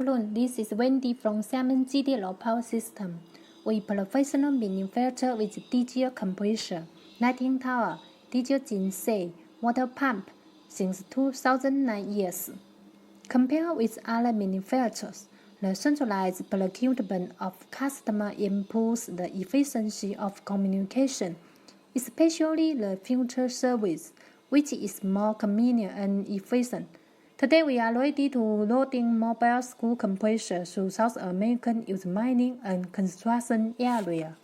This is Wendy from Xiamen GTL Power System. We professional manufacture with diesel compressor, lighting tower, diesel genset, water pump since 2009 years. Compared with other manufacturers, the centralized procurement of customer improves the efficiency of communication, especially the future service, which is more convenient and efficient. Today we are ready to loading mobile school compressors to South American youth mining and construction area.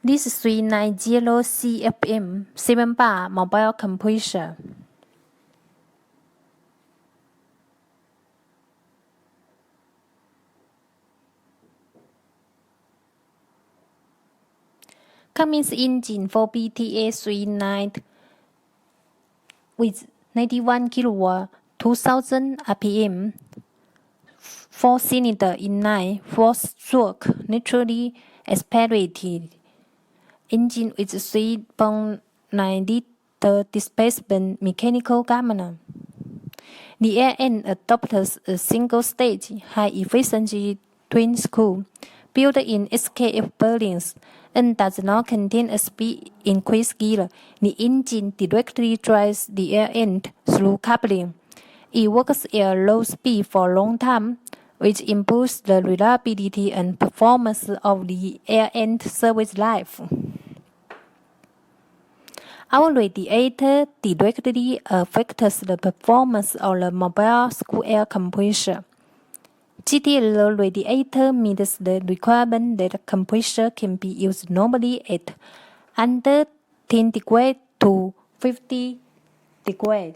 This is 390 CFM 7-bar mobile compressor. Cummins engine for BTA39 with 91 kW, 2000 RPM, 4-cylinder inline, 4-stroke, naturally aspirated engine with 3.9 liter displacement mechanical governor. The air end adopts a single-stage, high-efficiency twin screw built-in SKF bearings and does not contain a speed increase gear. The engine directly drives the air end through coupling. It works at low speed for a long time, which improves the reliability and performance of the air end service life. Our radiator directly affects the performance of the mobile school air compressor. GTL radiator meets the requirement that the compressor can be used normally at under 10 degrees to 50 degrees.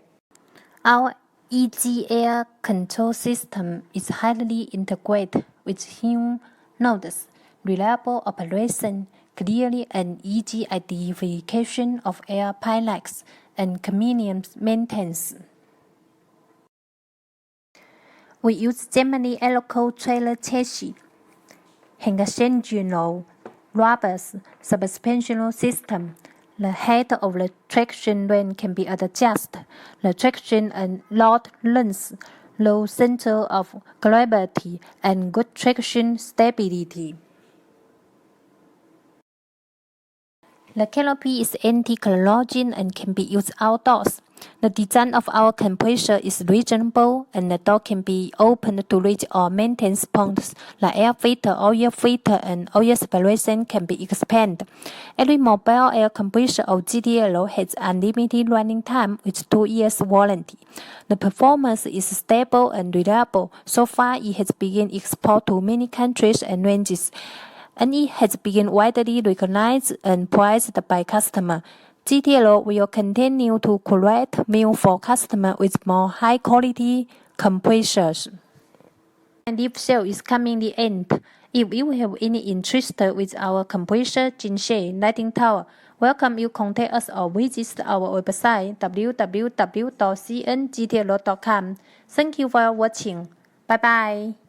Our easy air control system is highly integrated with human nodes, reliable operation, clearly and easy identification of air pilots, and convenient maintenance. We use Germany local trailer chassis, hexagonal rubbers, suspension system. The height of the traction range can be adjusted. The traction and load length, low center of gravity, and good traction stability. The canopy is anti-corrosion and can be used outdoors. The design of our compressor is reasonable, and the door can be opened to reach all maintenance points. The air filter, oil filter, and oil separation can be expanded. Every mobile air compressor of GTL has unlimited running time with 2 years warranty. The performance is stable and reliable. So far, it has been exported to many countries and ranges, and it has been widely recognized and prized by customers. GTL will continue to create meal for customers with more high-quality compressors. And if sale is coming the end, if you have any interest with our compressor, genset, lighting tower, welcome you contact us or visit our website www.cngtl.com. Thank you for watching. Bye bye.